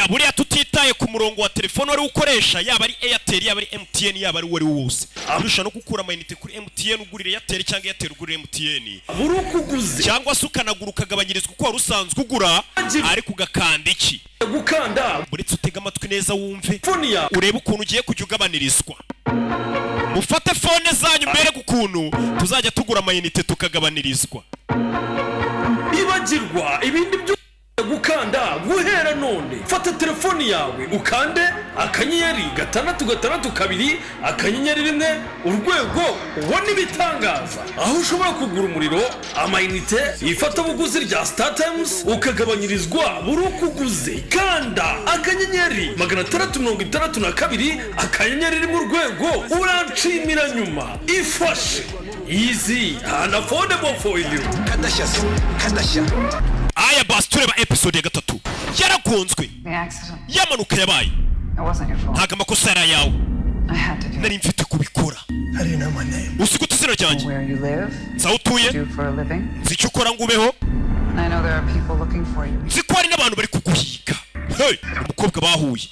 oya buriya tutitaye ku murongo wa telefone wari ukoresha yaba ari Airtel yaba ari MTN yaba ari wari wose urusha no gukura amayinite kuri MTN ugurira Airtel cyangwa Airtel ugurira MTN burukuguze cyangwa se ukanagura ukagabanyirizwa uko wari usanzwe ugura ariko ugakanda iki gukanda buretse utega amatwi neza wumve urebe ukuntu ugiye kujya ugabanirizwa ufate fone zanyu mbere gukuntu tuzajya tugura amayinite tukagabanirizwa ibagirwa ibindi byo gukanda guhera none fata telefoni yawe ukande akanyenyeri 662 akanyenyeri 1 urwego ubone ibitangaza aho ushobora kugura umuriro amayinite ifata buguzi rya Star Times ukagabanyirizwa burukuguze kanda akanyenyeri 662 akanyenyeri 1 urwego uranshimira nyuma ifashe easy and affordable for you kadashya aya basi tureba episode ya 3 yaragonzwe yamanuka yabaye ntago amakosa yari yawe nari mfite kubikora usiku tuzina cyanjye sawa utuye nzi icyo ukora ngo ubeho nzi ko hari n'abantu bari kuguhiga umukobwa bahuye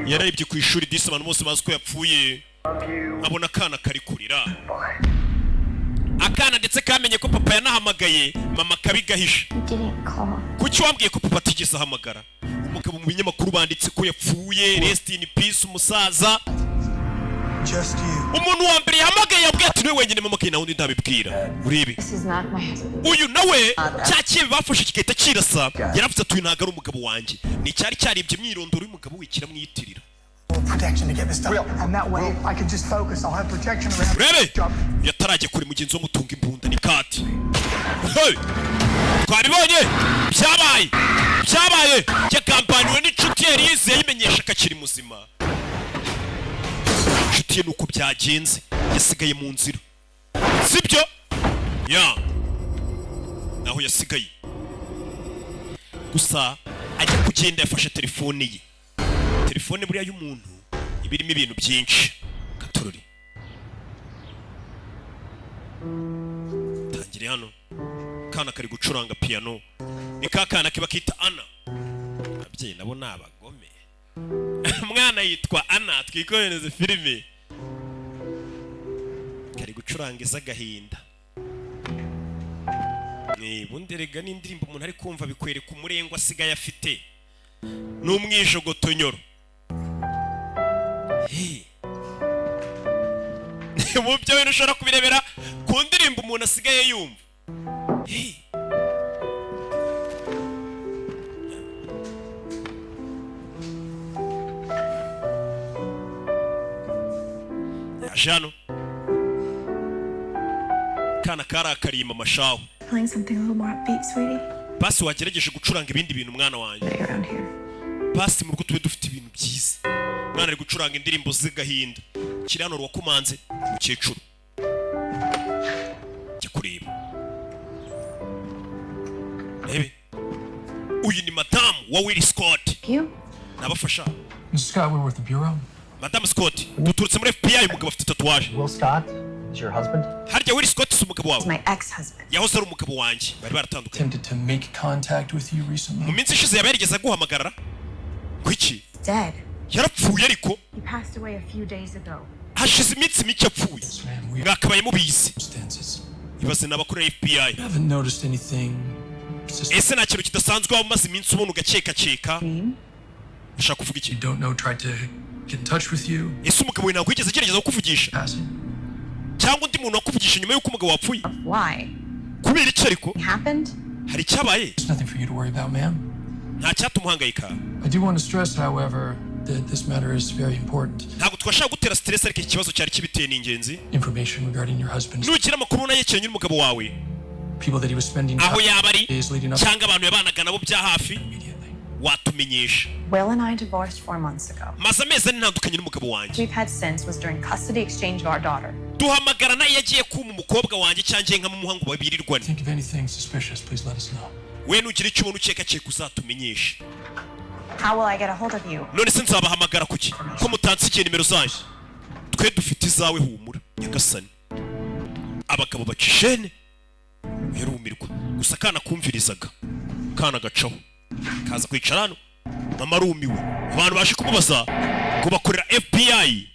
yararebye ku ishuri disi abantu bose bazi ko yapfuye abona akana kari kurira akana ndetse kamenye ko papa yanahamagaye mama kabigahisha kuki wambwiye ko papa atigeze ahamagara umugabo mu binyamakuru banditse ko yapfuye rest in peace umusaza umuntu wa mbere yahamagaye yabwiye ati niwe wenyine mama kina wundi ndabibwira urebe uyu nawe cyakiye bafashe kigahita kirasa yaravuze ati uyu ntago ari umugabo wanjye ni cyari cyaribye imyirondoro y'umugabo we kiramwiyitirira protection to get this done and that way I can just focus I'll have protection around Rebe yatarajye kuri mugenzi wo mutunga imbunda ni kati twabibonye byabaye ya kampani n'inshuti yari yize yimenyesha akakiri muzima inshuti ye nuko byagenze yasigaye mu nzira sibyo ya naho yasigaye gusa ajya kugenda yafashe telefone ye telefone buriya y'umuntu ibirimo ibintu byinshi katorori tangire hano kana kari gucuranga piano ni kakana kiba kita Ana abye nabo nabagome mwana yitwa Ana twikohereze filime kari gucuranga izagahinda bunderega n'indirimbo umuntu ari kumva bikwereka umurengo asigaye afite n'umwijogotonyoro mu byo bintu ushobora kubirebera ku ndirimbo umuntu asigaye yumva Jano kana karakarima amashaho basi wagerageje gucuranga ibindi bintu mwana wanjye basi mu rugo tube dufite ibintu byiza mwana ari gucuranga indirimbo z'agahinda kirano rwakumanze mukecuru jya kureba rebe uyu ni madamu wa Willie Scott nabafasha Scott, we're with the bureau. Madame Scott duturutse muri FBI umugabo afite tatuwaje Will Scott is your husband? harya Willie Scott si umugabo wawe my ex-husband yahoze ari umugabo wanjye bari baratandukanye Attempted to make contact with you recently. mu minsi ishize yaberigeze guhamagarara kwiki dead yarapfuye ariko he passed away a few days ago hashize iminsi mike apfuye mwakabaye mubizi ibaze n'abakorera FBI I haven't noticed anything. ese nta kintu kidasanzwe wamaze iminsi ubona ugakeka ushaka kuvuga iki You don't know tried to get in touch with you. ese umugabo we ntabwo yigeze agerageza kukuvugisha cyangwa undi muntu wakuvugisha nyuma y'uko umugabo wapfuye why kubera iki ariko happened hari icyabaye There's nothing for you to worry about, ma'am. nta cyatuma uhangayika I do want to stress, however, that this matter is very important. ntabwo twashaka gutera stress ariko ikibazo cyari kibiteye ni ingenzi Information regarding your husband's nugira amakuru nayekeranye n'umugabo wawe people that he was spending aho yaba ari days leading up cyangwa abantu yabanaga nabo bya hafi immediately. watumenyesha Will and I divorced 4 months ago maze amezi ntandukanye n'umugabo wanjye we've had since was during custody exchange of our daughter duhamagarana iyo agiye kuma umukobwa wanjye cyangwa nka mu muhango babirirwane Think of anything suspicious, please let us know. we nugira icyo ubona ukeka uzatumenyesha how will I get a hold of you none se nzabahamagara kuki ko mutansikiye nimero zanyu twe dufite izawe humura nyagasani abagabo bacishene yarumirwa gusa kana kumvirizaga kana gacaho kaza kwicara hano mama arumiwe abantu baje kumubaza ngo bakorera FBI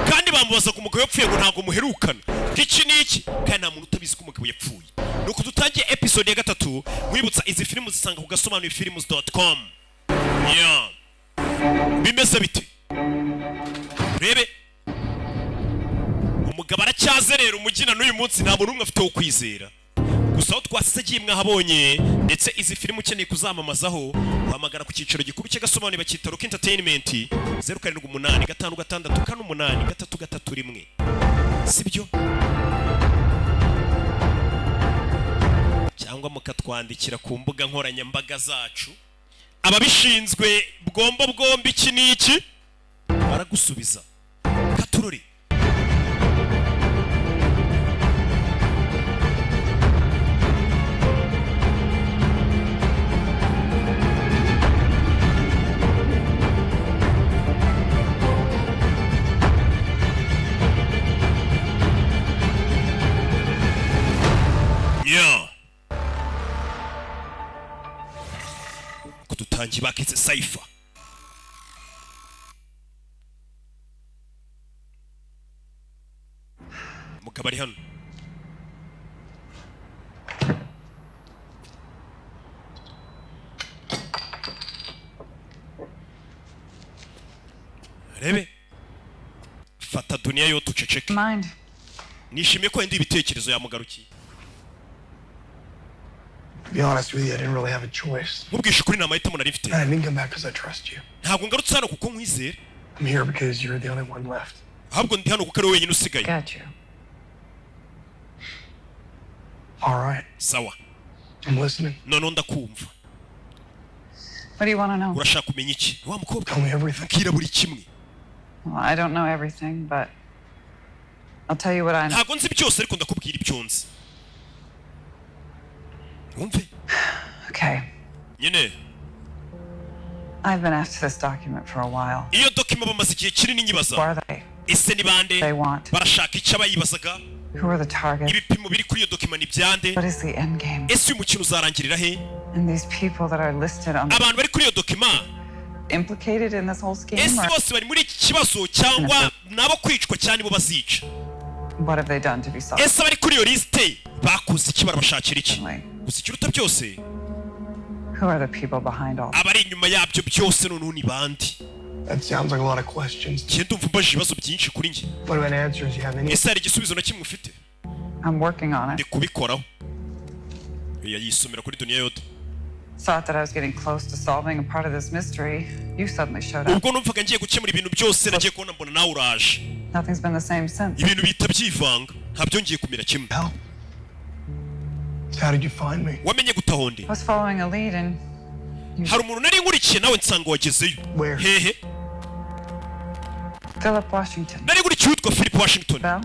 kandi bamubaza ko umugabo yapfuye ngo ntago muherukana iki niki kandi nta muntu utabizi ko umugabo yapfuye nuko dutangiye episode ya 3 mwibutsa izi filmu zisanga ku gasobanuyefilms.com yeah bimeze bite rebe umugabo aracyazerera umugina n'uyu munsi nta muntu umwe afite wo kwizera gusa aho twasigiye mwahabonye ndetse izi filmu ukeneye kuzamamazaho uhamagara ku cyiciro gikuru cy'agasobanuye bakita Rock Entertainment 0785688331 sibyo cyangwa mukatwandikira ku mbuga nkoranyambaga zacu ababishinzwe bwombi iki niki baragusubiza katurore kudutangi bakize Cypher mugabo ari hano rebe fata dunia yo tuceceke nishimiye ko ndi ibitekerezo yamugarukiye. To be honest with you, I didn't really have a choice. I didn't come back because I trust you. I'm here because you're the only one left. Got you. All right. Sawa. I'm listening. No. What do you want to know? Tell me everything. Well, I don't know everything, but I'll tell you what I know. Okay. I've been after this document for a while. What are they? They want. Who are the targets? What is the end game? And these people that are listed on the document implicated in this whole scheme? What have they done to be solved? Who are the people behind all? That sounds like a lot of questions. What about answers? You have any? I'm working on it. Thought that I was getting close to solving a part of this mystery. You suddenly showed up. Nothing's been the same since. Hell. So how did you find me? I was following a lead and Where? Philip Washington. Bell?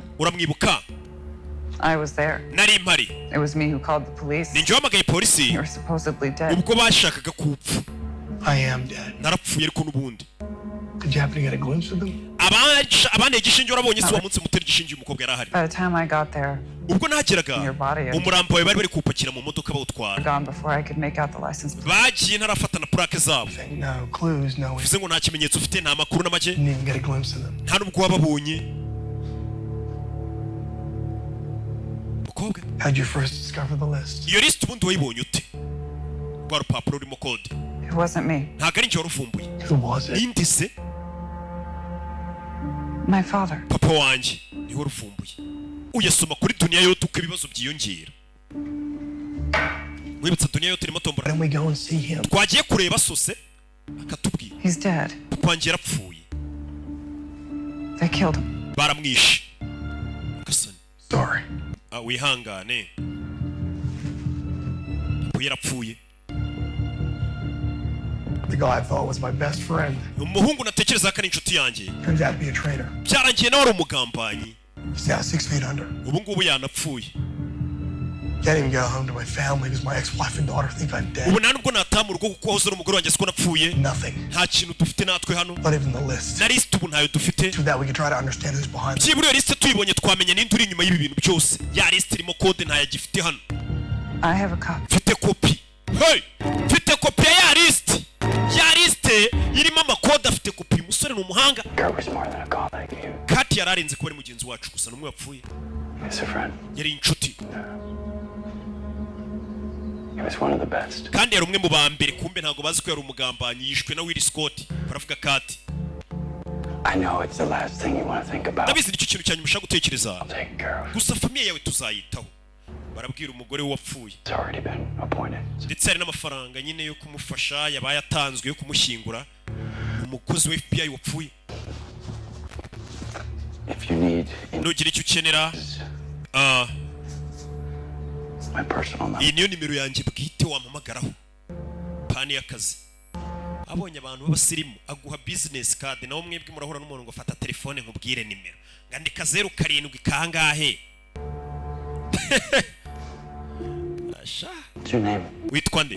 I was there. It was me who called the police. You were supposedly dead. I am dead. Did you happen to get a glimpse of them? By the time I got there, your body had gone before I could make out the license plate. No clues, no. Didn't even get a glimpse of them. How'd you first discover the list? It wasn't me. Who was it? My father. Papa wanje niwe rufumbuye uyasoma kuri dunia yote uko ibibazo byiyongera wibutsa dunia yote irimo tombora twagiye kureba sose akatubwira He's dead. papa wanje yarapfuye They killed him. baramwishe gasani Sorry. wihangane papa yarapfuye. The guy I thought was my best friend. Umuhungu natekereza ko ari inshuti yanjye. Turns out to be a traitor. Byarangiye nawe ari umugambanyi. He's now 6 feet under. Ubu ngubu yanapfuye. Can't even go home to my family because my ex-wife and daughter think I'm dead. Ubu ntabwo natamu urugo kuko hose n'umugore wanjye siko napfuye. Nothing. Nta kintu dufite natwe hano. Not even the list. Na list ubu ntayo dufite. So that we can try to understand who's behind it. Byibura list tuyibonye twamenye ninde uri inyuma y'ibi bintu byose. Ya list irimo code ntayagifite hano. I have a copy. Mfite kopi. Hey! Mfite kopi ya list. Ya list Scott afite kopi umusore ni umuhanga Kati yararenze kuba ari mugenzi wacu gusa n'umwe wapfuye yari inshuti kandi yari umwe mu ba mbere kumbe ntabwo bazi ko yari umugambanyi yishwe na Will Scott baravuga Kati ndabizi nicyo kintu cyanyuma ushaka gutekereza gusa famiye yawe tuzayitaho barabwira umugore we wapfuye ndetse hari n'amafaranga nyine yo kumufasha yabaye atanzwe yo kumushyingura umukozi wa FBI wapfuye nugira icyo ukenera iyi niyo nimero yanjye bwite wampamagaraho pani y'akazi abonye abantu b'abasirimu aguha business card nawe mwebwe murahura n'umuntu ngo fata telefone nkubwire nimero ngandika 07 kangahe asha witwa nde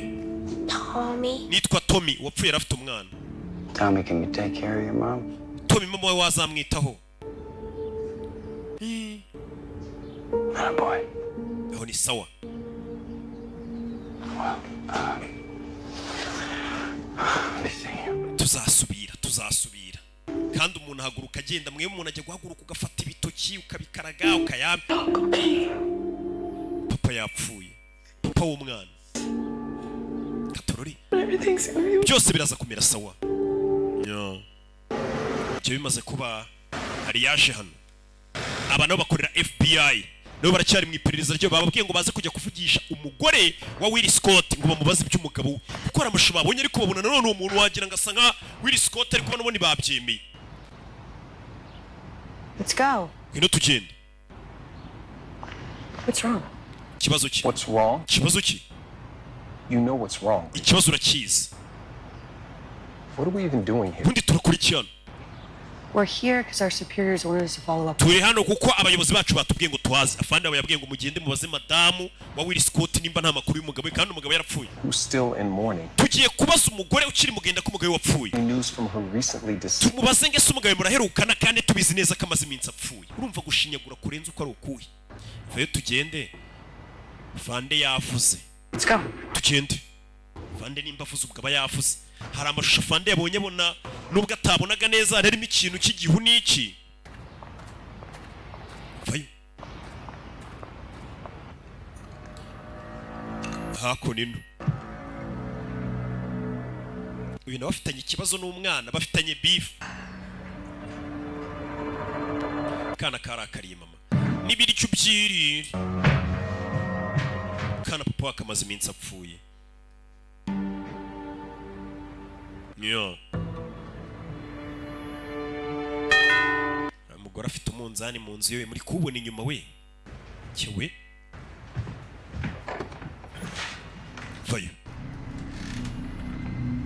Tommy nitwa Tommy wapfuye yarafite umwana Tommy, can you take care of your mom? Tommy mama we wazamwitaho Not a boy. aho ni sawa tuzasubira kandi umuntu ahaguruka agenda mwe umuntu ajya guhaguruka ugafata ibitoki ukabikaraga ukayamya papa yapfuye papa w'umwana Katorori byose biraza kumera sawa ibyo bimaze kuba hari yaje hano abantu bakorera FBI nabo baracyari mu iperereza ryo bababwiye ngo baze kujya kuvugisha umugore wa Will Scott ngo bamubaze iby'umugabo kuko aramusha babonye ariko babona none uwo muntu wagira ngo asa nka Will Scott ariko nabo ni babyemeye. Let's go. Ngwino tugende. What's wrong? Kibazo ki? What's wrong? Kibazo ki? You know what's wrong. Ikibazo urakizi. What are we even doing here? Bundi turakurikirana. We're here because our superiors wanted us to follow up. Turi hano kuko abayobozi bacu batubwiye ngo twaze afande abo yabwiye ngo mugende mubaze madamu wa Will Scott nimba nta makuru y'umugabo kandi umugabo yarapfuye. Who's still in mourning? Tugiye kubaza umugore ukiri mugenda ko umugabo wapfuye. News from her recently deceased. Tumubaze ngese umugabo muraherukana kandi tubizi neza ko amaze iminsi apfuye. Urumva gushinyagura kurenza uko ari ukuye. Vayo tugende. Fande yavuze. Let's go. Tugende. Fande nimba avuze ubwo yavuze. Hari amashusho Fande yabonye bona nubwo atabonaga neza harimo ikintu cy'igihu n'iki. Vayo. Hakunino. Uyu nawe afitanye ikibazo n'umwana bafitanye beef. Kana karakariye mama. Nibiri cyubyiri. Kana papa wakamaze iminsi apfuye. Yo. Umugore afite umunzani mu nzu yewe muri kubona inyuma we. Cyewe. Vayo.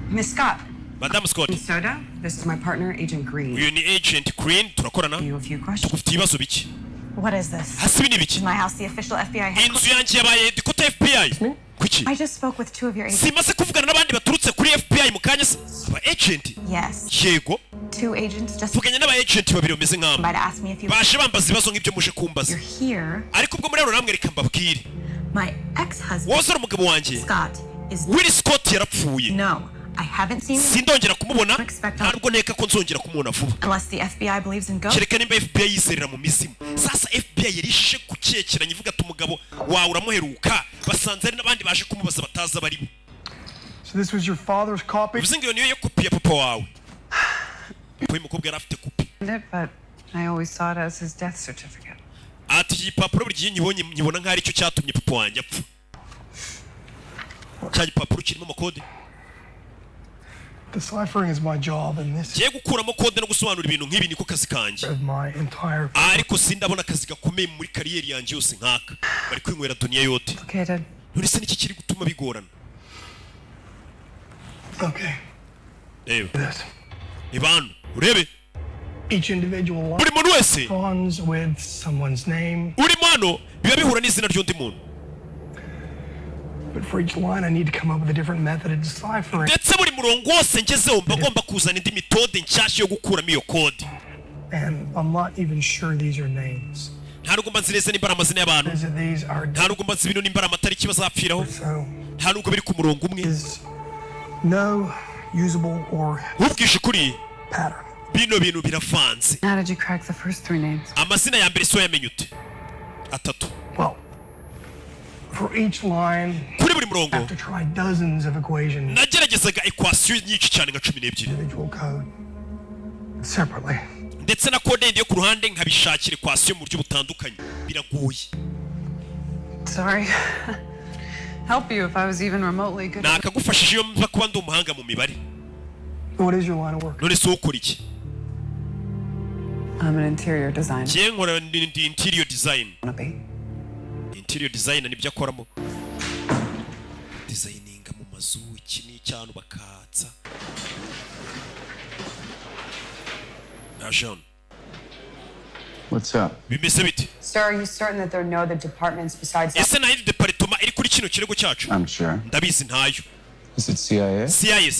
Miss Scott. Madam Scott. Soda, this is my partner, Agent Green. Uyu ni Agent Green turakorana. You a few questions. Tufite ibibazo biki? What is this? Hasibi ni biki? Is my house the official FBI headquarters? Inzu yanjye yabaye dikota FBI. Kuki? I just spoke with two of your agents. Simaze kuvugana n'abandi baturutse kuri FBI mu kanya se. Aba agent? Yes. Yego. Two agents just Vuganye n'aba agent babiri bameze nk'abo. might ask me if you Baje bambaza ibibazo nk'ibyo muje kumbaza. You're here. Ariko ubwo muri rero namwe reka mbabwire. My ex-husband Wowe ari umugabo wanjye. Scott is Will Scott yarapfuye. No, I haven't seen him Sindongera kumubona. Ntabwo neka ko nzongera kumubona vuba. unless the FBI believes in ghosts. Kereka nimba FBI yizerera mu mizimu. Sasa FBI yarishe kukekeranya ivuga ati umugabo wawe uramuheruka basanze ari n'abandi baje kumubaza bataza bari. So this was your father's copy? Bivuze ngo niyo yo kopi ya papa wawe. Uyu mukobwa yari afite kopi. But I always saw it as his death certificate. Ati igipapuro buri gihe nyibona nk'ari cyo cyatumye papa wanjye apfa. Cya gipapuro kirimo amakode. Deciphering is my job and this Giye gukuramo kode no gusobanura ibintu nk'ibi niko kazi kanjye. is my entire Ariko sindabona akazi gakomeye muri kariyeri yanjye yose nkaka. Bari kwinywera dunia yote. Complicated. None se niki kiri gutuma bigorana? Okay. Eyo. This. Ibanu, urebe. Each individual line Buri muntu wese responds with someone's name. uri mano biba bihura n'izina ry'undi muntu. But for each line I need to come up with a different method of deciphering. Ndetse buri murongo wose ngezeho mba ngomba kuzana indi metode nshyashya yo gukuramo iyo kode. And I'm not even sure these are names. Nta nubwo mba nzi neza nimba ari amazina y'abantu. These are Nta nubwo mba nzi ibintu nimba ari amatariki bazapfiraho. so Nta nubwo biri ku murongo umwe. is no usable or ubwishe kuri pattern. bino bintu biravanze. How did you crack the first 3 names? Amazina ya mbere so yamenye ute? Atatu. Well, for each line, kuri buri murongo I have to try dozens of equations. nageragezaga equation nyinshi cyane nka 12 individual code separately. ndetse na code yo ku ruhande nkabishakira equation mu buryo butandukanye biragoye. Sorry. Help you if I was even remotely good. nakagufashije iyo mva kuba ndi umuhanga mu mibare. What is your line of work? none so ukora iki? I'm an interior designer. Kiye nkora interior design. Interior design nibyo akoramo. Designinga mu mazu iki ni cyane bakatsa. Najon. What's up? Bimeze bite? Sir, are you certain that there are no other departments besides Ese na iri department iri kuri kino kirego cyacu? I'm sure. Ndabizi ntayo. Is it CIA? CIA.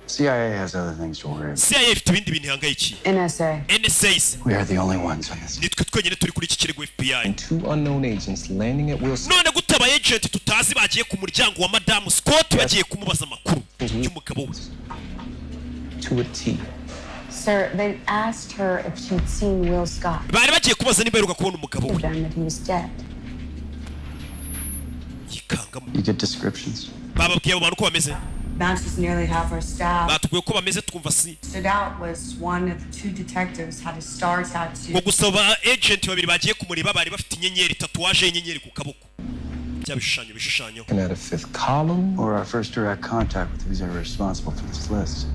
CIA has other things to worry about. CIA ifite ibindi bintu ihangayikiye. NSA? NSA. We are the only ones on this. Nitwe twenyine turi kuri iki kirego FBI. And 2 unknown agents landing at Wilson. None gutaba agent tutazi bagiye ku muryango wa Madame Scott bagiye kumubaza amakuru y'umugabo we. To a T. Sir, they asked her if she'd seen Will Scott. Bari bagiye kubaza niba yaruka kubona umugabo we. Them that he was dead. You get descriptions. Bababwiye abantu ko bameze. Matches nearly half our staff. Batubwiye ko bameze twumva si. Stood out was one of the 2 detectives had a star tattoo. Ngo gusaba agent babiri bagiye kumureba bari bafite inyenyeri tatuwaje y'inyenyeri ku kaboko. Byabishushanyo bishushanyo. And at a 5th column Or our first direct contact with who's ever responsible for this list.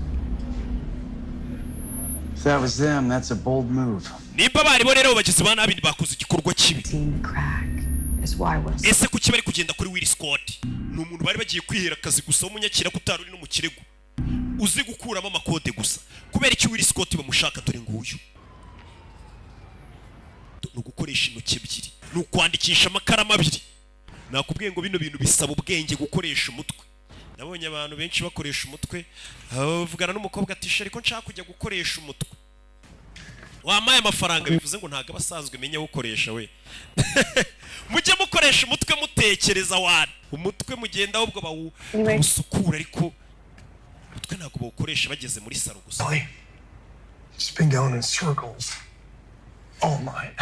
If that was them, that's a bold move. Nimba bari bo rero bagize bana abindi bakoze igikorwa kibi. Seen the crack is why Will. Ese kuki bari kugenda kuri Will Scott? Ni umuntu bari bagiye kwihera akazi gusa umunyakira kutari uri no mu kirego. Uzi gukuramo amakode gusa. Kubera iki Will Scott bamushaka dore nguyu. No gukoresha intoki ebyiri. No kwandikisha amakaramu abiri. Nakubwiye ngo bino bintu bisaba ubwenge gukoresha umutwe. Nabonye abantu benshi bakoresha umutwe. Bavugana n'umukobwa ati "Sheriko nshaka kujya gukoresha umutwe." Wamaye amafaranga bivuze ngo ntago abasanzwe menya gukoresha we. Mujye mukoresha umutwe mutekereza wana. Umutwe mugenda ahubwo bawusukura ariko umutwe ntago bawukoresha bageze muri saro gusa. It's been going in circles all night.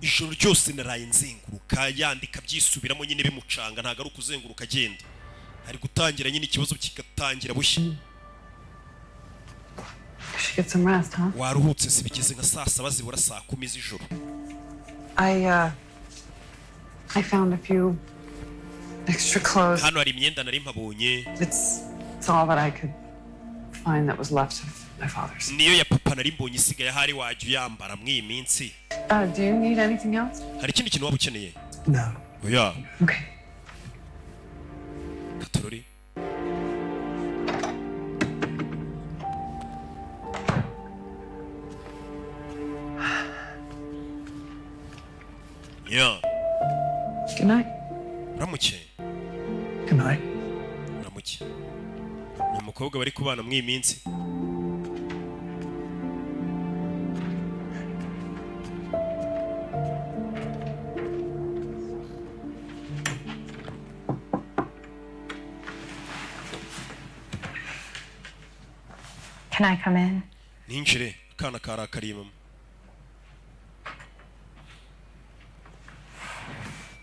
Ijoro ryose naraye nzenguruka yandika byisubiramo nyine bimucanga ntago ari ukuzenguruka agenda. Ari gutangira nyine ikibazo kikatangira bushya. Should get some rest, huh? Waruhutse sibigeze nka saa 7 zibura saa 10 z'ijoro. I found a few extra clothes. Hano hari imyenda nari mpabonye. It's all that I could find that was left of my father's. Niyo ya papa nari mbonye isigaye hari wajya yambara mwi minsi. Do you need anything else? Hari ikindi kintu waba ukeneye? No. Oya. Okay. Katorori. Yeah. Good night. Ramuke. Good night. Ramuke. Ni umukobwa bari kubana mwi minsi. Can I come in? Ninjire akana karakariye mama.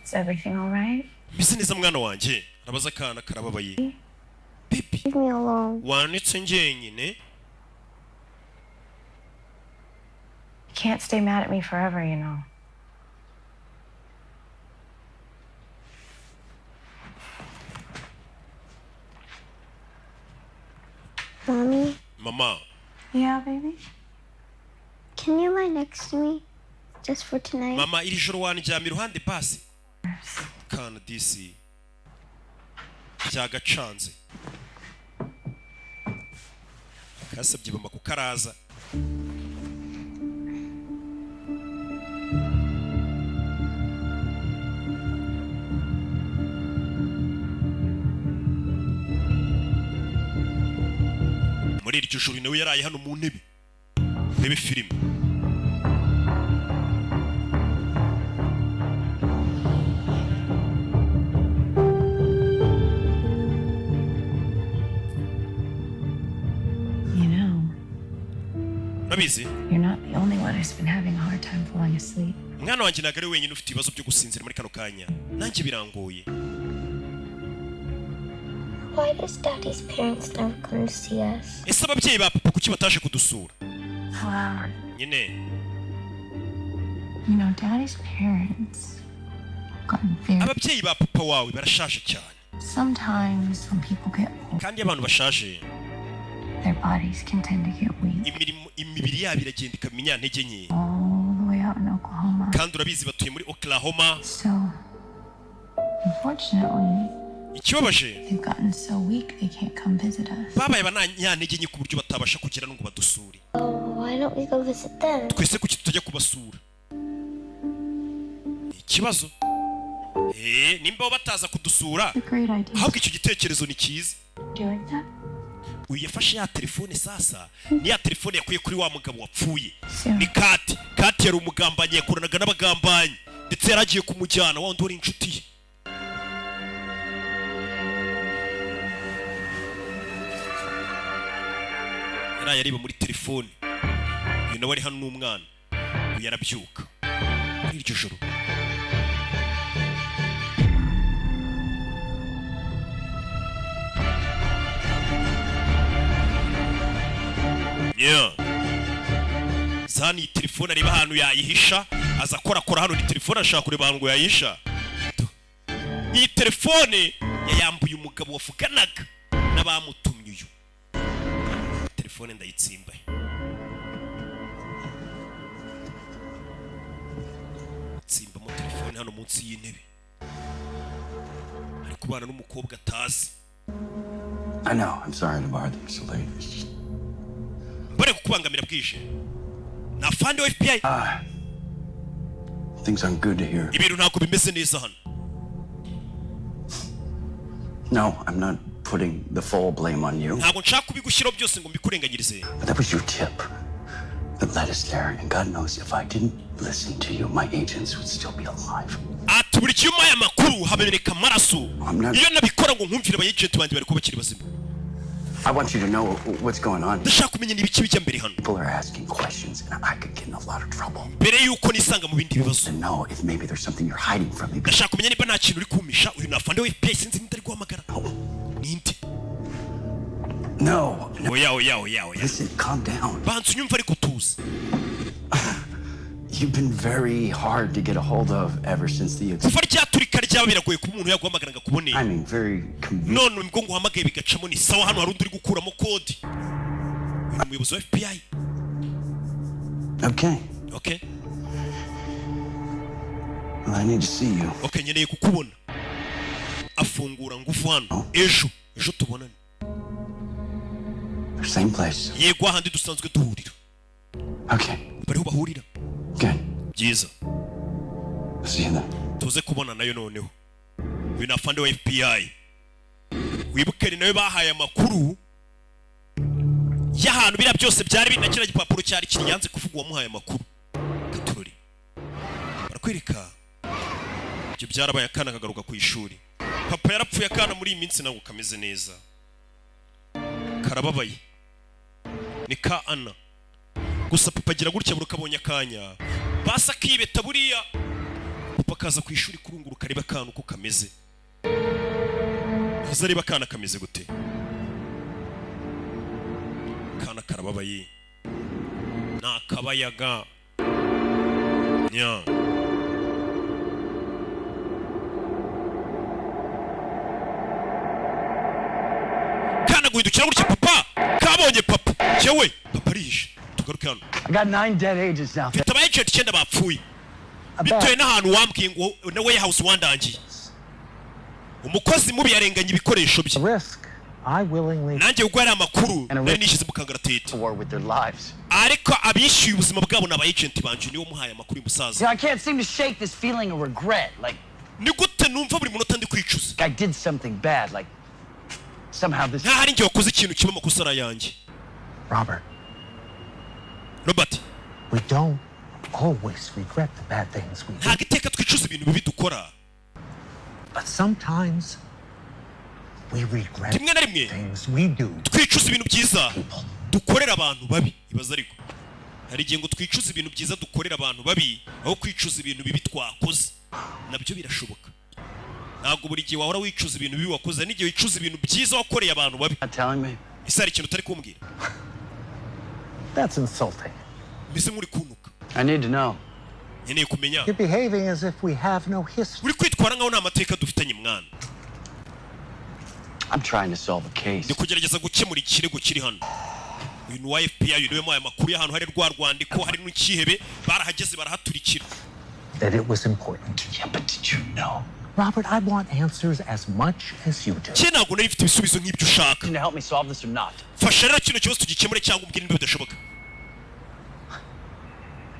Is everything all right? Mbese neza mwana wanje arabaza akana karababaye. Baby. Leave me alone. Wanitse njyenyine. You can't stay mad at me forever, you know. Mommy? Mama. Yeah, baby? Can you lie next to me? Just for tonight? Mama iri joro wanjyama iruhande basi. Kana disi. Byagacanze. Kasabye mama kukaraza. Muri iryo joro nawe yaraye hano mu ntebe. Rebe filime. Nabizi. You're not the only one who's been having a hard time falling asleep. Mwana wanjye nagari wenyine ufite ibibazo byo gusinzira muri kano kanya. Nanjye birangoye. Why does Daddy's parents never come to see us? Ese ababyeyi ba papa kuki bataje kudusura? Wow. Nyine. You know, Daddy's parents got very... Ababyeyi ba papa wawe barashaje cyane. Sometimes when people get old, kandi abantu bashaje, their bodies can tend to get weak. Imibiri yabo iragenda ikamenya ntege nke. All the way out in Oklahoma. Kandi urabizi batuye muri Oklahoma. So, unfortunately, ikibabaje, they've gotten so weak they can't come visit us. babaye bananyantege nke ku buryo batabasha kugera ngo badusure. Why don't we go visit them? Twese kuki tutajya kubasura? Ikibazo. Nimba bataza kudusura. Ahubwo icyo gitekerezo ni cyiza. Uyu yafashe ya telefone sasa, ni ya telefone yakuye kuri wa mugabo wapfuye. Ni Kati yari umugambanyi yakoranaga n'abagambanyi, ndetse yaragiye kumujyana wa wundi wari inshuti ye. Yareba muri telefone. Uyu nawe ari hano n'umwana. Uyu yarabyuka muri iryo joro. Zani telefone areba ahantu yayihisha, aza korakora hano ni telefone ashaka kureba ahantu yayihisha. Iyi telefone yayambuye umugabo wavuganaga n'abamutumye uyu. Telefone ndayitsimba. Tsimbamo telefone hano munsi y'intebe. Ari kubana n'umukobwa atazi. I know, I'm sorry to bother you so late. Bare kukubangamira bwije. Na fande wa FBI. Things aren't good to hear. Ibintu ntabwo bimeze neza hano. No, I'm not putting the full blame on you. Ntabwo nshaka kubigushyiraho byose ngo mbikurenganyirize. But that was your tip that led us there, and God knows if I didn't listen to you, my agents would still be alive. Buri cyuma ya makuru habereka amaraso. Iyo nabikora ngo nkumvire aba agent bandi bari kubakira bazima. I want you to know what's going on. Ndashaka kumenya n'ibiki bijya mbere hano. People are asking questions and I could get in a lot of trouble. Mbere yuko nisanga mu bindi bibazo. To know if maybe there's something you're hiding from me. Ndashaka kumenya niba nta kintu uri kumisha. Uyu nafande wa FBI sinzi ntari guhamagara. Ninde? No. Oya. Listen, calm down. Bantu nyumva ariko tuzi. You've been very hard to get a hold of ever since the kuva ryaturika ryaba biragoye ku muntu yaguhamagara ngakuboneye. I mean, very none ubwo nguhamagaye bigacamo ni sawa hano hari undi uri gukuramo kode. Uyu muyobozi wa FBI. Okay. Well, I need to see you. Okay, nyeneye kukubona. Afungura ngufu hano. Ejo tubonane. Same place. Yego ahandi dusanzwe duhurira. Okay. Bariho bahurira. Good. Byiza. See you then. Tuze kubona nayo noneho. Uyu nafande wa FBI. Wibuke ni nawe bahaye amakuru y'ahantu bira byose byari binakira gipapuro cyari kinyanze kuvuga wamuhaye amakuru. Katurori. Barakwereka. Ibyo byarabaye akana kagaruka ku ishuri. Papa yarapfuye akana muri iyi minsi nago kameze neza. Karababaye. Ni ka Ana. Gusa papa agira gutya burukabonye akanya. Basa kibeta buriya. Papa kaza ku ishuri kurunguruka reba akana uko kameze. Azareba akana kameze gute. Kana karababaye. Nakabayaga. Nya. Kana guhindukira gutya papa. Kabonye papa. Cyewe papa rishe. Tugaruke hano. I got 9 dead agents now. Mfite aba agent 9 bapfuye. Bitewe n'ahantu wambwiye ngo na warehouse wandangiye. Umukozi mubi yarenganye ibikoresho bye. Nanjye ubwo ari amakuru nari nishize mu kangaratete. Ariko abishyuye ubuzima bwabo n'aba agent banje niwo muhaye amakuru y'umusaza. I can't seem to shake this feeling of regret. Like ni gute numva buri munota ndi kwicuza. I did something bad. Like somehow this. Nta hari ngiye wakoze ikintu kiba amakosa yanjye. Robert. We don't always regret the bad things we do. Nta giteka twicuza ibintu bibi dukora. But sometimes we regret things we do. Twicuza ibintu byiza dukorera abantu babi ibaza ariko. hari igihe ngo twicuza ibintu byiza dukorera abantu babi aho kwicuza ibintu bibi twakoze nabyo birashoboka ntabwo buri gihe wahora wicuza ibintu bibi wakoze n'igihe wicuza ibintu byiza wakoreye abantu babi ese hari ikintu utari kumbwira That's insulting. mbese muri kunuka I need to know. nkeneye kumenya You're behaving as if we have no history. uri kwitwara nkaho nta mateka dufitanye mwana I'm trying to solve a case. ndi kugerageza gukemura ikirego kiri hano uyu wa FBI niwe aya makuru y'ahantu hari rwa rwandiko hari n'ikihebe barahageze barahaturikira That it was important. Yeah, but did you know? Robert, I want answers as much as you do. ntabwo nari mfite ibisubizo nk'ibyo ushaka Can you help me solve this or not? fasha rero kino kibazo tugikemure cyangwa umbwire niba bidashoboka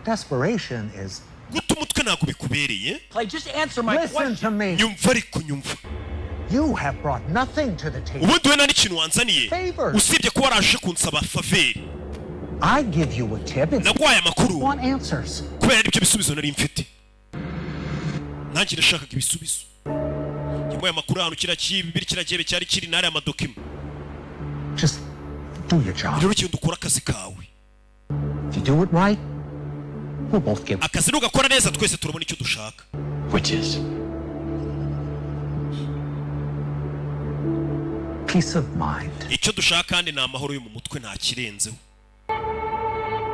Desperation is... guta umutwe ntabwo bikubereye Just answer my question. Listen to me. nyumva ariko nyumva You have brought nothing to the table. ubundi we nta n'ikintu wanzaniye Favors. usibye kuba waraje kunsaba faveri I give you a tip. It's naguhaye amakuru want answers. kubera aribyo bisubizo nari mfite nanjye nashakaga ibisubizo yamuhaye amakuru ahantu kiriya gihebe cyari kiri n'ari amadokima Just do your job. rero ikintu dukora akazi kawe If you do it right, we'll both get... akazi nugakora neza twese turabona icyo dushaka Which is? Peace of mind. icyo dushaka kandi ni amahoro yo mu mutwe nta kirenzeho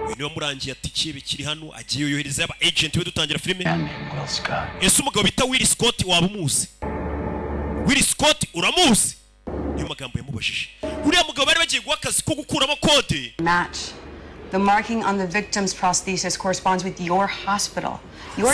uyu niwe murangiye ati ikihebe kiri hano agiye yohereza aba agent we dutangira filime ese umugabo bita Will Scott waba umuzi Will Scott uramuzi niyo magambo yamubajije uriya mugabo bari bagiye guha akazi ko gukuramo kode Match. The marking on the victim's prosthesis corresponds with your hospital.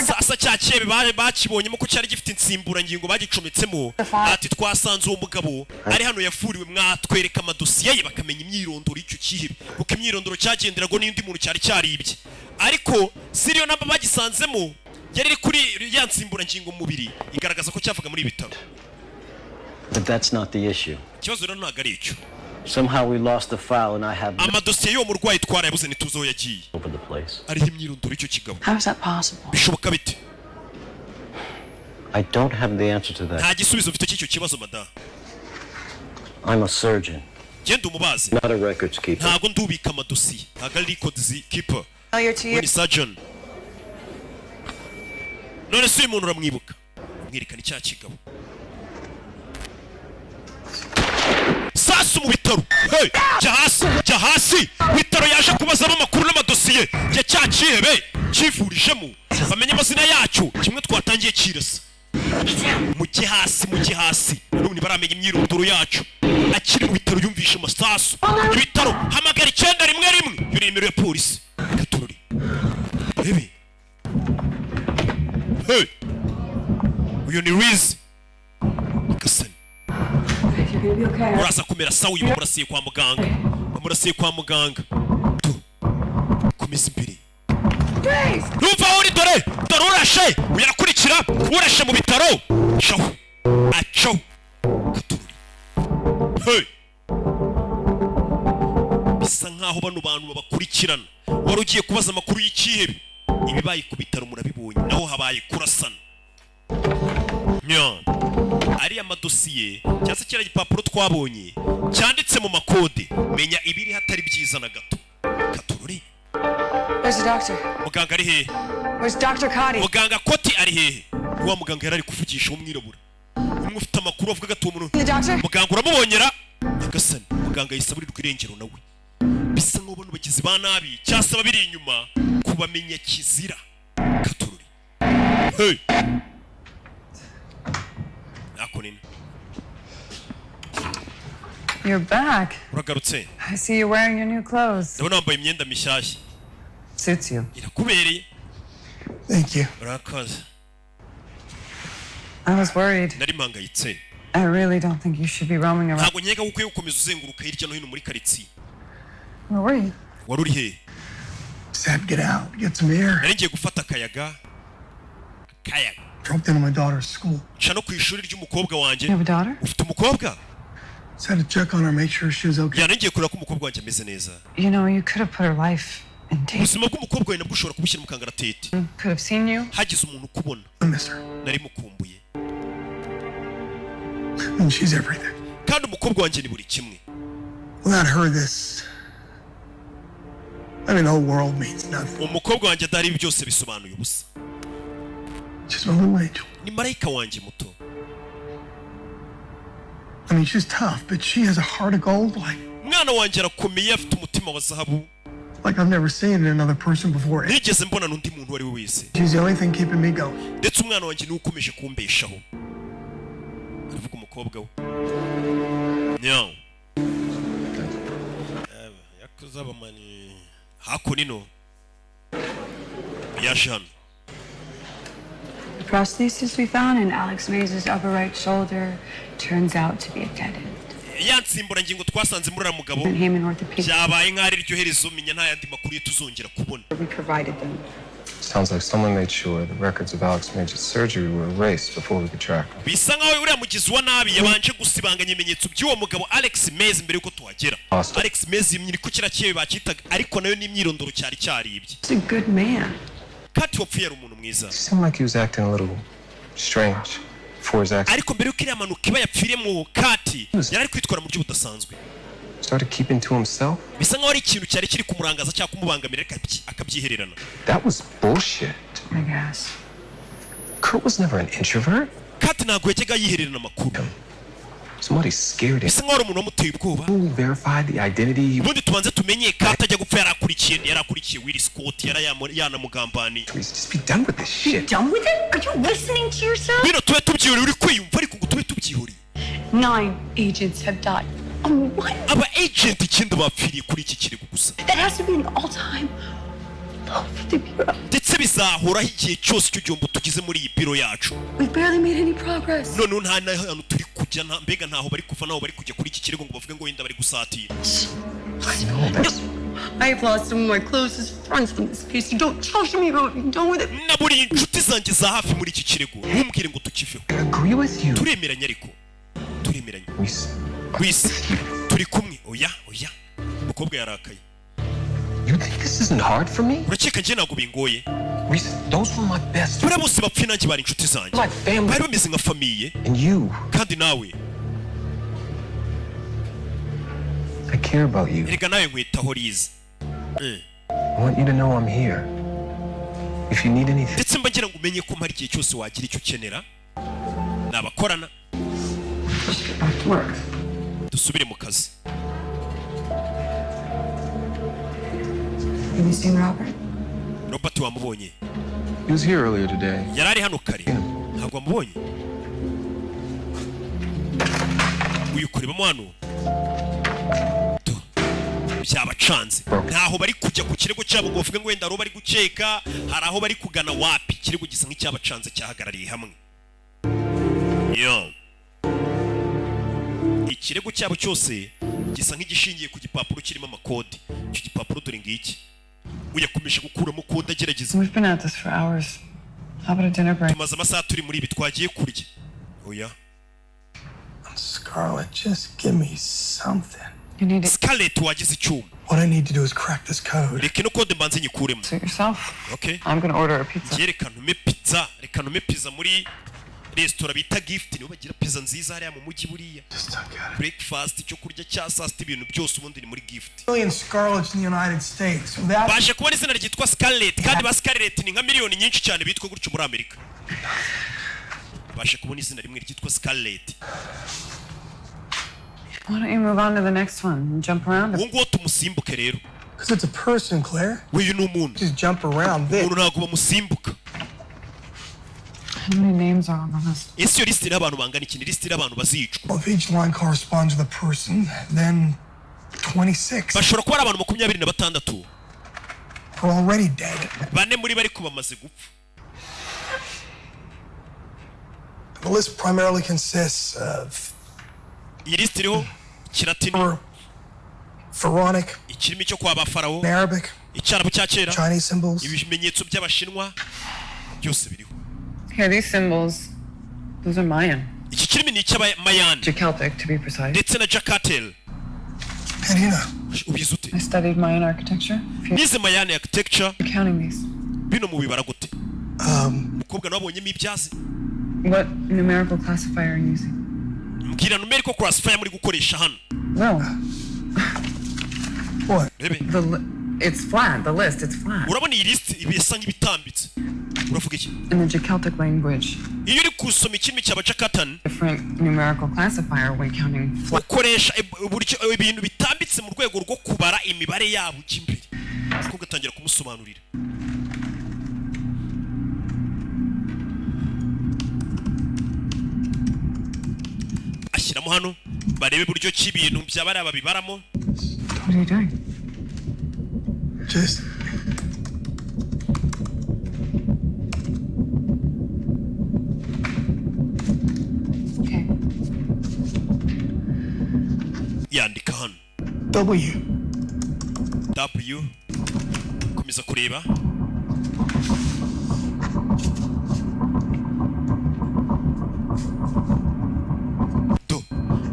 sasa cya kihebe bakibonyemo ko cyari gifite insimburangingo bagicometsemo ati twasanze uwo mugabo ari hano yafuriwe mwatwereka amadosiye ye bakamenya imyirondoro y'icyo kihebe kuko imyirondoro cyagenderago n'indi muntu cyari cyaribye ariko siriyo namba bagisanzemo yari iri kuri ya nsimburangingo mu mubiri igaragaza ko cyavaga muri ibitaro But that's not the issue. ikibazo rero ntabwo ari icyo Somehow we lost the file and I have amadosiye y'uwo murwayi twarayabuze ntituzi aho yagiye over the place. ariho imyirondoro y'icyo kigabo How is that possible? bishoboka bite I don't have the answer to that. nta gisubizo mfite cy'icyo kibazo madamu I'm a surgeon, genda umubaze not a records keeper. ntabwo ndubika amadosiye ntabwo ari records keeper Failure to we ni surgeon none se uyu muntu uramwibuka mwerekana icya kigabo sasa mu bitaro hey jya hasi bitaro yaje kubazamo amakuru n'amadosiye ya cya kihebe kivurijemo bamenye amazina yacu kimwe twatangiye kirasa mujye hasi none baramenya imyirondoro yacu akiri mu bitaro yumvishe amasasu ibitaro hamagara 911 yuri nimero ya polisi katururi baby hey uyu ni Riz Kasani uraza kumera sawa uyu murasiye kwa muganga komeza imbere numva uri dore urashe uyarakurikira urashe mu bitaro shaho acho hey bisa nkaho bano bantu babakurikirana wari ugiye kubaza amakuru y'ikihebe ibibaye ku bitaro murabibonye naho habaye kurasana ari amadosiye cyangwa se kiriya gipapuro twabonye cyanditse mu makode menya ibiri hatari byiza na gato katururi Where's the doctor? muganga ari hehe Where's Dr. Kadi? muganga Koti ari hehe wa muganga yari ari kuvugisha umwirabura umwe ufite amakuru avuga gato umuntu muganga uramubonyera nyagasani muganga yisaburirwa irengero nawe bisa nk'aho bano bagizi ba nabi cyasaba biri inyuma kubamenya kizira katururi hey akonini You're back. uragarutse I see you wearing your new clothes. ndabona wambaye imyenda mishyashya Suits you. irakubereye Thank you. urakoze I was worried. nari mpangayitse I really don't think you should be roaming around. ntabwo nkeka ko ukwiye gukomeza uzenguruka hirya no hino muri karitsiye Where were you? wari uri hehe Just had to get out, get some air. nari ngiye gufata akayaga Dropped in on my daughter's school. nca no ku ishuri ry'umukobwa wanjye You have a daughter? ufite umukobwa Just had to check on her, make sure she was okay. nari ngiye kureba ko umukobwa wanjye ameze neza You know, you could have put her life in danger. ubuzima bw'umukobwa wawe nabwo ushobora kubushyira mu kangaratete Could have seen you. hagize umuntu ukubona I miss her. nari mukumbuye And she's everything. kandi umukobwa wanjye ni buri kimwe Without her, this I mean, the whole world means nothing. umukobwa wanjye adahari byose bisobanuye ubusa. Just a little angel. Ni marayika wanjye muto. I mean, she's tough, but she has a heart of gold. Mwana wanjye arakomeye afite umutima wa zahabu. Like I've never seen in another person before. Nigeze mbona n'undi muntu ari we wese. She's the only thing keeping me going. Ndetse umwana wanjye ni ukomeje kumbeshaho. Aravuga umukobwa we. Nyaw. Yakoze abamani hako nino. Yashano. The prosthesis we found in Alex Mays' upper right shoulder turns out to be a dead end. Yansimbura ngingo twasanze muri ramugabo. Byabaye nk'ari ryo herezo minya nta yandi makuru tuzongera kubona. We provided them. Sounds like someone made sure the records of Alex Mays' surgery were erased before we could track him. Bisa nkaho uriya mugizi wa nabi yabanje gusibanganya ibimenyetso by'uwo mugabo Alex Mays mbere yuko tuhagera. Alex Mays yimyiri ko kirakeye bakitaga ariko nayo ni imyirondoro cyari cyaribye. He's a good man. Kati wapfuye ari umuntu mwiza. Seemed like he was acting a little strange before his accident. Ariko mbere yuko iriya manuka iba yapfiriye mu Kati yari ari kwitwara mu buryo budasanzwe. Started keeping to himself. Bisa nkaho ari ikintu cyari kiri kumurangaza cyangwa kumubangamira akabyihererana. That was bullshit. I guess. Kurt was never an introvert. Kati ntabwo yajyaga yihererana amakuru. Somebody scared him. Bisa nkaho ari umuntu wamuteye ubwoba. Who verified the identity? Ubundi tubanze tumenye Kati ajya gupfa yarakurikiye Will Scott yanamugambani. Just be done with this shit. Done with it? Are you listening to yourself? Bino tube tubyihuri uri kwiyumva ariko ngo tube tubyihuri. 9 agents have died. What? Aba agent icyenda bapfiriye kuri iki kirego gusa. That has to be an all-time low for the bureau. Ndetse bizahoraho igihe cyose icyo gihombo tugize muri iyi biro yacu. We've barely made any progress. None nta hantu turi kujya mbega ntaho bari kuva naho bari kujya kuri iki kirego ngo bavuge ngo wenda bari gusatira. I've lost some of my closest friends from this case. You don't tell me about being done with it. Naburi inshuti zanjye za hafi muri iki kirego. Ntumbwire ngo tukiveho. I agree with you. Turemeranya ariko. Turemeranya. Wisi. Turi kumwe. Oya. Mukobwa yarakaye. You think this isn't hard for me? Urakeka nje ntabwo bingoye. Those were my best. Buriya bose bapfuye nanjye bari inshuti zanjye. Bari bameze nka famiye. And you. Kandi nawe. I care about you. Erega nawe nkwitaho Liz. I want you to know I'm here. If you need anything. Ndetse mba ngira ngo umenye ko mpari igihe cyose wagira icyo ukenera. Nabakorana. Dusubire mu kazi. Have you seen Robert? Robert wamubonye? He was here earlier today. Yarari hano kare. Ntabwo wamubonye? Uyu kurebamo hano. Byabacanze. Ntaho bari kujya ku kirego cyabo ngo bavuge ngo wenda ro bari gukeka, hari aho bari kugana wapi. Kirego gisa nk'icyabacanze cyahagarariye hamwe. Yo. Ikirego cyabo cyose gisa nk'igishingiye ku gipapuro kirimo amakode. Icyo gipapuro dore ngiki. Uyakomeje gukuramo kode agerageza. We've been at this for hours. How about a dinner break? Tumaze amasaha turi muri ibi twagiye kurya. Oya. Scarlett, just give me something. You need it. Scarlett wagize icyuma. What I need to do is crack this code. Reka no kode mbanze nyikuremo. Suit yourself. Okay. I'm gonna order a pizza. Reka ntume pizza muri restaurant bita Gift niho bagira pizza nziza hariya mu mujyi buriya. Breakfast cyo kurya cya saa sita ibintu byose ubundi ni muri Gift. Million Scarletts in the United States. Baje kubona izina ryitwa Scarlett kandi ba Scarlett ni nka miliyoni nyinshi cyane bitwa gutyo muri Amerika. Baje kubona izina rimwe ryitwa Scarlett. Why don't you move on to the next one and jump around? Ngo tumusimbuke rero. Because it's a person, Claire. We you know umuntu. Just jump around this. Umuntu ntabwo bamusimbuka. How many names are on the list? Ese yo list y'abantu bangana iki? Ni list y'abantu bazicwa. Well, if each line corresponds to the person, then 26. Bashobora kuba ari abantu 26. We're already dead. Bane muri bari kubamaze gupfa. The list primarily consists of iyi list iriho Kilatini, Pharaonic, ikirimi cyo kwa Bafarawo, Arabic, icyarabu cya kera, Chinese symbols, ibimenyetso by'Abashinwa byose biriho. Here, these symbols, those are Mayan. Iki kirimi ni icy'Amayan. Celtic, to be precise. Ndetse na Jakatel. How do you know? Ubizi ute? I studied Mayan architecture. Nize Mayan architecture. You're counting these. Bino mu bibara gute? Mukobwa nabonyemo ibyazi. What numerical classifier are you using? Mbwira numerical classifier muri gukoresha hano. Well. What? Rebe. It's flat. The list, it's flat. urabona iyi list ibisa nk'ibitambitse uravuga iki In the Celtic language, iyo uri kusoma ikimi cy'abacakatani different numerical classifier when counting flat. ukoresha uburyo ibintu bitambitse mu rwego rwo kubara imibare yabo cy'imbere ko gatangira kumusobanurira ashyiramo hano barebe buryo cy'ibintu byabari ababibaramo. What are you doing? Just Okay. yandika hano W komeza kureba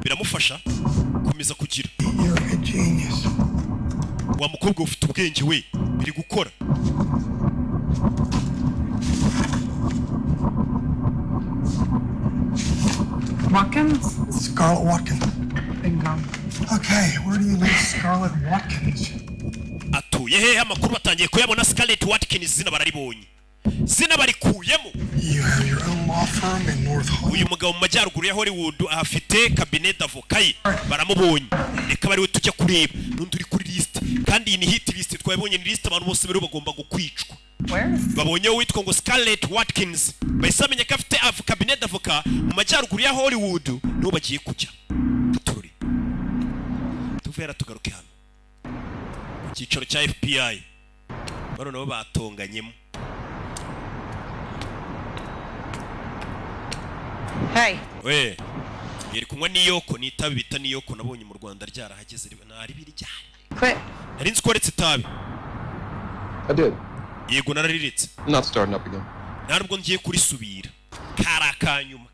biramufasha komeza kugira wa mukobwa ufite ubwenge we biri gukora Watkins? Scarlett Watkins. Bingo. Okay, where do you live, Scarlett Watkins? atuye hehe amakuru batangiye kuyabona Scarlett Watkins zina bararibonye zina barikuyemo. You have your own law firm in North Hollywood. uyu mugabo mu majyaruguru ya Hollywood afite cabinet d'avocat ye baramubonye reka bari we tujya kureba n'undi uri kuri list kandi iyi ni hit list twabonye ni list abantu bose bari bagomba gukwicwa babonye witwa ngo Scarlett Watkins bahise bamenya ko afite cabinet d'avocat mu majyaruguru ya Hollywood n'ubu bagiye kujya turi tuvera tugaruke hano ku cyicaro cya FBI baro nabo batonganyemo. Hey. We yeri kunywa niyoko nitabi bita niyoko nabonye mu Rwanda ryarahageze nari biri cyane. Quit. Nari nzi ko retse tabi. I did. Yego narariretse. Not starting up again. Ntabwo ngiye kurisubira. Karakanyuma.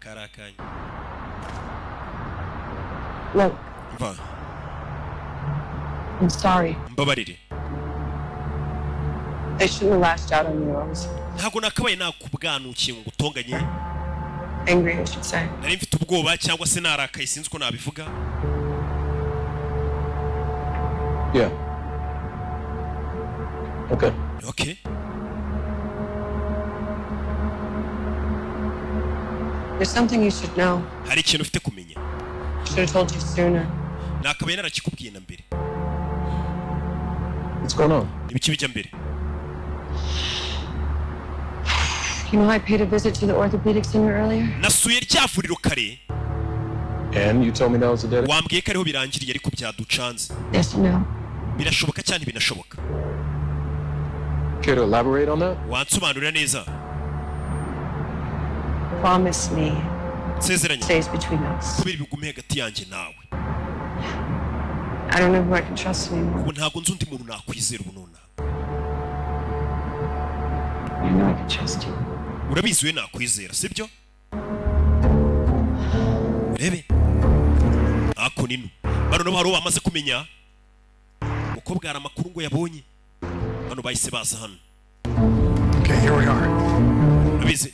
Look. Va. I'm sorry. Mbabarire. I shouldn't have lashed out on you. I was Ntabwo nakabaye nakubwanukiye ngo utonganye. angry, I should say. Nari mfite ubwoba cyangwa se narakaye sinzi ko nabivuga. Yeah. Okay. Okay. There's something you should know. Hari ikintu ufite kumenya. Should have told you sooner. Nakabaye narakikubwiye na mbere. What's going on? Ibiki bijya mbere. You know, I paid a visit to the orthopedic center earlier. Nasuye ryavuriro kare. And you told me that was a dead. Wambwiye ko ariho birangiriye ariko byaducanze. Yes or no? Birashoboka cyane binashoboka. Care to elaborate on that? Wansobanurira neza. Promise me. Sezeranye. Stays between us. Kubiri bigume hagati yanjye nawe. I don't know who I can trust anymore. Ubu ntabwo nzi undi muntu nakwizera ubu nona. I know I can trust you. Urabizi we nakwizera sibyo? Rebe. Ako nino. Bano nabo hari bamaze kumenya. Mukobwa ara makuru ngo yabonye. Bano bahise baza hano. Okay, here we are. Urabizi.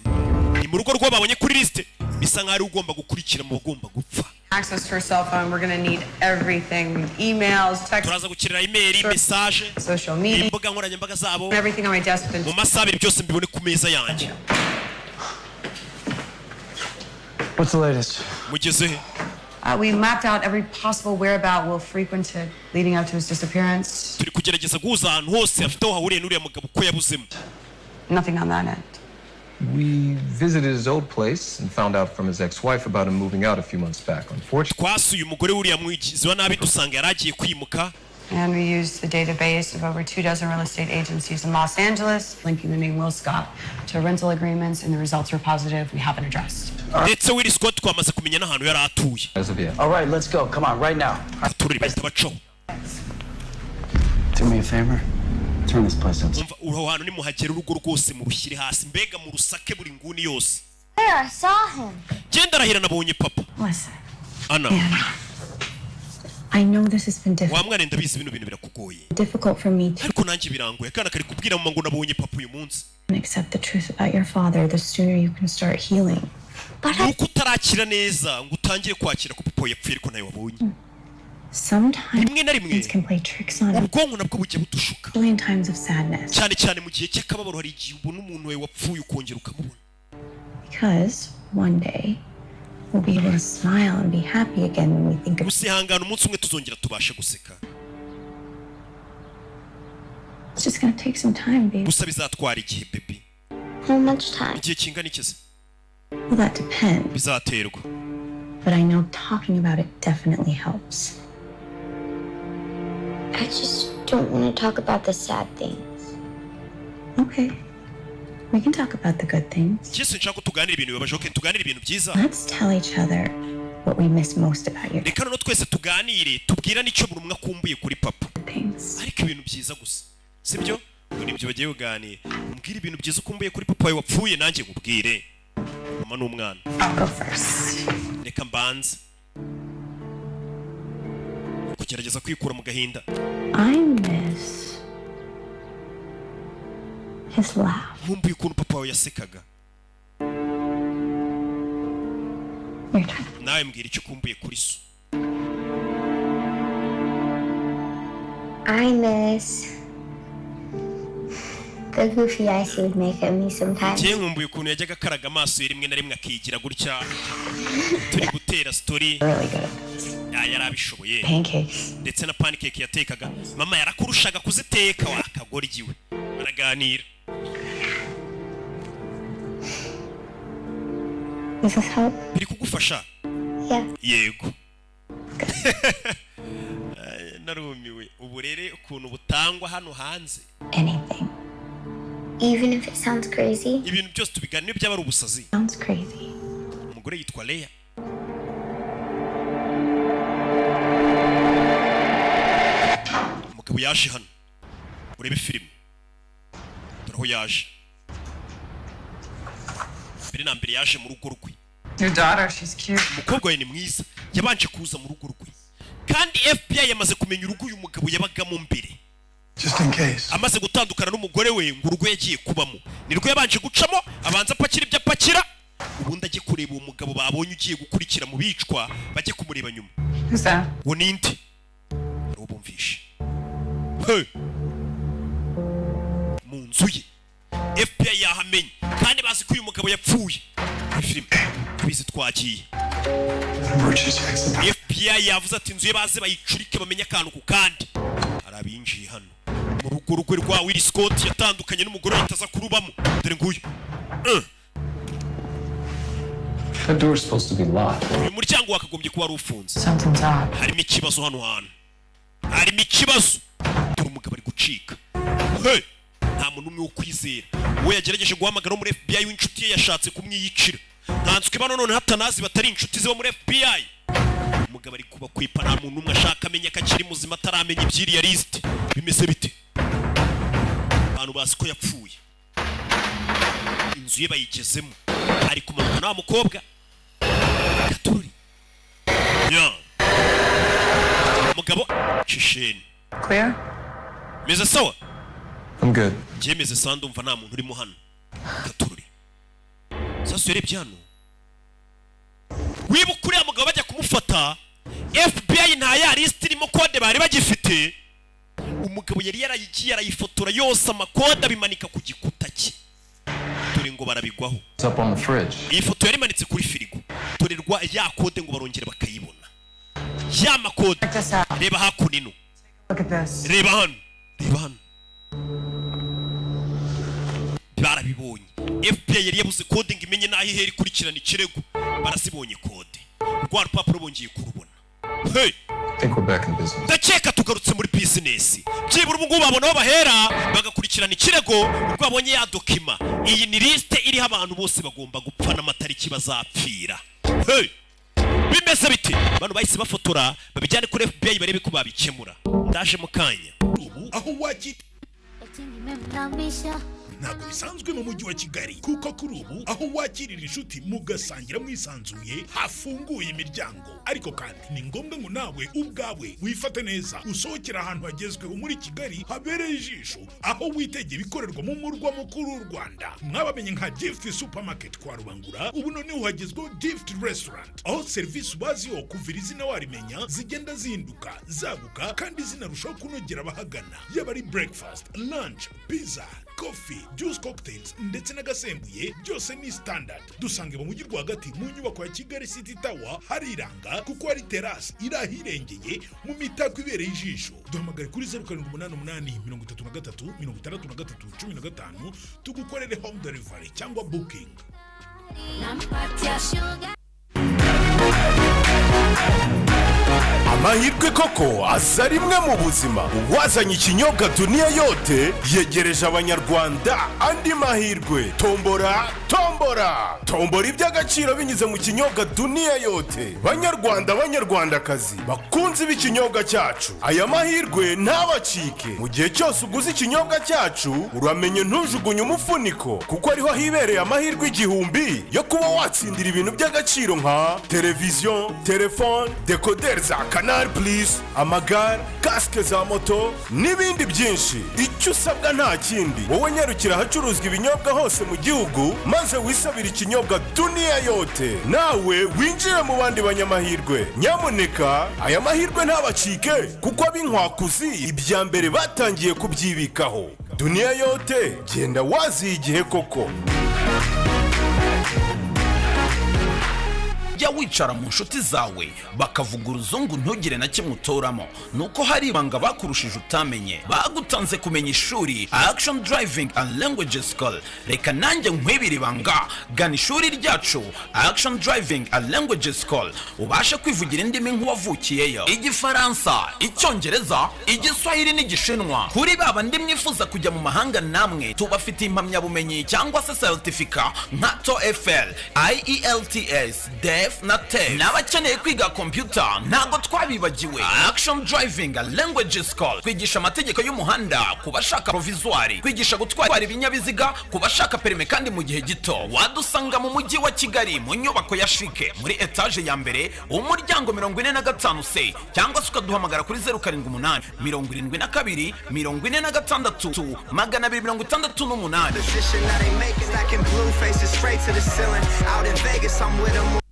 Ni mu rugo rw'ababonye kuri liste. Bisa nk'ari ugomba gukurikira mu bagomba gupfa. Access to her cell phone, we're going to need everything. Emails, text, Turaza gukirira email, message, social media, imbuga nkoranyambaga zabo. everything on my desk. Mu masaha abiri byose mbibone ku meza yanjye. What's the latest? Mugeze he? We mapped out every possible whereabout Will frequented leading up to his disappearance. Turi kugerageza guhuza ahantu hose afite aho hahuriye n'uriya mugabo ko yabuzemo. Nothing on that end. We visited his old place and found out from his ex-wife about him moving out a few months back. Unfortunately, twasuye umugore wuriya mwigizi wa nabi dusanga yaragiye kwimuka. And we used the database of over 24 real estate agencies in Los Angeles, linking the name Will Scott to rental agreements, and the results were positive. We have an address. Ndetse Will Scott twamaze kumenya n'ahantu yari atuye. as of yet. All right, let's go. Come on, right now. Aturire bahita bacaho. Do me a favor. Turn this place up. Umva uro hantu nimuhagera urugo rwose mu rushyire hasi mbega mu rusake buri nguni yose. There, I saw him. Genda rahira nabonye papa. Listen, Ana. I know this has been Wa mwana ndabizi bino bintu birakugoye. difficult for me to Ariko nanjye birangoye kana kari kubwira mama ngo nabonye papa uyu munsi. accept the truth about your father. The sooner you can start healing. Nuko utarakira neza ngo utangire kwakira ko papa yapfuye ariko nayo wabonye. Sometimes rimwe na rimwe things can play tricks on us, ubwonko nabwo bujya budushuka especially in times of sadness. cyane cyane mu gihe cy'akababaro hari igihe ubona umuntu wawe wapfuye ukongera ukamubona. Because one day we'll be able to smile and be happy again when we think of usihangana umunsi umwe tuzongera tubashe guseka. It's just gonna take some time, baby. gusa bizatwara igihe baby. How much time? igihe kingana iki se? Well, that depends. bizaterwa. But I know talking about it definitely helps. I just don't want to talk about the sad things. Okay. We can talk about the good things. Yesu nshaka tuganira ibintu bibabaje, okay, tuganira ibintu byiza. Let's tell each other what we miss most about you. Reka no twese tuganire, tubwira nicyo buri umwe akumbuye kuri papa. Ariko ibintu byiza gusa. Sibyo? Ngo nibyo bagiye kuganira. Umbwira ibintu byiza ukumbuye kuri papa wawe wapfuye nanjye nkubwire. Mama n'umwana. I'll go first. Reka mbanze. Kugerageza kwikura mu gahinda. I miss his laugh. Nkumbuye ukuntu papa wawe yasekaga. Nawe mbwira icyo ukumbuye kuri so. I miss the goofy eyes he would make at me sometimes. Njye nkumbuye ukuntu yajyaga akaraga amaso rimwe na rimwe akigira gutya. Turi gutera story. Yari abishoboye. Pancakes. Ndetse na pancake yatekaga. Mama yarakurushaga kuziteka wakagoryiwe. Baraganira. Does this help? Biri kugufasha? Yeah. Yego. Narumiwe. Ubu rere ukuntu butangwa hano hanze. Anything. Even if it sounds crazy. Ibintu byose tubiganira byaba ari ubusazi. Sounds crazy. Umugore yitwa Leya. Umugabo yaje hano. Urebe filime. Dore yaje. Mbere na mbere yaje mu rugo rwe. Your daughter, she's cute. Umukobwa we ni mwiza. Yabanje kuza mu rugo rwe. Kandi FBI yamaze kumenya urugo uyu mugabo yabagamo mbere. Just in case. Amaze gutandukana n'umugore we ngo urugo yagiye kubamo. Nirwo yabanje gucamo abanza apakira ibyo apakira. Ubundi ajye kureba uwo mugabo babonye ugiye gukurikira mu bicwa bajye kumureba nyuma. Who's that? Wo ninde? Robumvishe. Hey. Mu nzu ye. FBI yahamenye kandi bazi ko uyu mugabo yapfuye. Film. Bizi twagiye. FBI yavuze ati inzu ye baze bayicurike bamenye akantu ku kandi. Arabinjiye hano. Mu rugo rwe rwa Will Scott yatandukanye n'umugore witaza kurubamo. Dore nguyu. The door's supposed to be locked. Uyu muryango wakagombye kuba ari ufunze. Something's up. Harimo ikibazo hano hantu. Harimo ikibazo. Dore umugabo ari gucika. Hey! Nta muntu umwe wo kwizera. We yagerageje guhamagara muri FBI w'inshuti ye yashatse kumwiyicira. Ntanswe bano none hatanazi batari inshuti ze bo muri FBI. Umugabo ari kuba kwipa nta muntu umwe ashaka amenya akakiri muzima ataramenya ibyiri ya list. Bimeze bite? Abantu bazi ko yapfuye. Inzu ye bayigezemo. Ari kumanuka na mukobwa. Gaturi. Yeah. Mugabo Chisheni. Clear? Meze sawa? I'm good. Jemeze sando mva nta muntu urimo hano. Gaturi. Sasa urebye hano. Wibukuri ya mugabo bajya kumufata. FBI nta ya list irimo code bari bagifite. Umugabo yari yarayigiye arayifotora yose amakode bimanika ku gikuta cye. Dore ngo barabigwaho. It's up on the fridge. Iyi foto yari manitse kuri firigo. Dorerwa ya code ngo barongera bakayibona. Ya makode. Reba hakunino. Look at this. Reba hano. Reba hano. Barabibonye. FBI yari yabuze code ngo imenye naho ihera ikurikirana ikirego. Barasibonye code. Rwa rupapuro bongeye kurubona. Hey! I think we're back in business. Ndakeka tugarutse muri business. Byibura ubu ngubu babona aho bahera bagakurikirana ikirego ubwo babonye ya dokima. Iyi ni liste iriho abantu bose bagomba gupfa n'amatariki bazapfira. Hey! Bimeze bite? Abantu bahise bafotora babijyane kuri FBI barebe ko babikemura. Ndaje mu kanya. Aho waki ntabwo bisanzwe mu mujyi wa Kigali kuko kuri ubu aho wakirira inshuti mugasangira mwisanzuye hafunguye imiryango ariko kandi ni ngombwa ngo nawe ubwawe wifate neza usohokera ahantu hagezweho muri Kigali habereye ijisho aho witegeye ibikorerwa mu murwa mukuru w'u Rwanda mwabamenye nka Gift Supermarket kwa Rubangura ubu none uhagezweho Gift Restaurant aho service baziho kuvira izina warimenya zigenda zihinduka zaguka kandi zinarushaho kunogera abahagana yaba ari breakfast lunch pizza coffee juice cocktails ndetse n'agasembuye byose ni standard dusange mu mujyi rwagati mu nyubako ya Kigali City Tower hariranga kuko hari terrace irahirengeye mu mitako ibereye ijisho duhamagare kuri 0788336315 tugukorere home delivery cyangwa booking. Amahirwe koko aza rimwe mu buzima wazanye ikinyobwa Dunia yote yegereje abanyarwanda andi mahirwe tombora iby'agaciro binyuze mu kinyobwa Dunia yote banyarwandakazi bakunze ikinyobwa cyacu aya mahirwe ntabacike mu gihe cyose uguze ikinyobwa cyacu uramenye ntujugunye umufuniko kuko ariho hibereye amahirwe igihumbi yo kuba watsindira ibintu by'agaciro nka televiziyo telefone decoder za Canal Plus amagare casque za moto n'ibindi byinshi icyo usabwa nta kindi wowe nyarukira ahacuruzwa ibinyobwa hose mu gihugu maze wisabira ikinyobwa Dunia yote nawe winjire mu bandi banyamahirwe nyamuneka aya mahirwe ntabacike kuko ab'inkwakuzi ibya mbere batangiye kubyibikaho Dunia yote genda waziye igihe koko. jya wicara mu nshuti zawe bakavuga uruzungu ntugire na kimwe utoramo nuko hari ibanga bakurushije utamenye bagutanze kumenya ishuri Action Driving and Language School reka nanjye nkwibira ibanga gana ishuri ryacu Action Driving and Language School ubashe kwivugira indimi nk'uwavukiyeyo igifaransa icyongereza igiswahili n'igishinwa kuri baba ndi mwifuza kujya mu mahanga namwe tubafite impamyabumenyi cyangwa se certificate nka TOEFL IELTS na te n'abakeneye kwiga computer ntago twabibagiwe Action Driving and Language School kwigisha amategeko y'umuhanda kubashaka provisoire kwigisha gutwara ibinyabiziga kubashaka perime kandi mu gihe gito wadusanga mu mujyi wa Kigali mu nyubako ya Shike muri etage ya mbere umuryango 45C cyangwa se ukaduhamagara kuri 078 72 46 268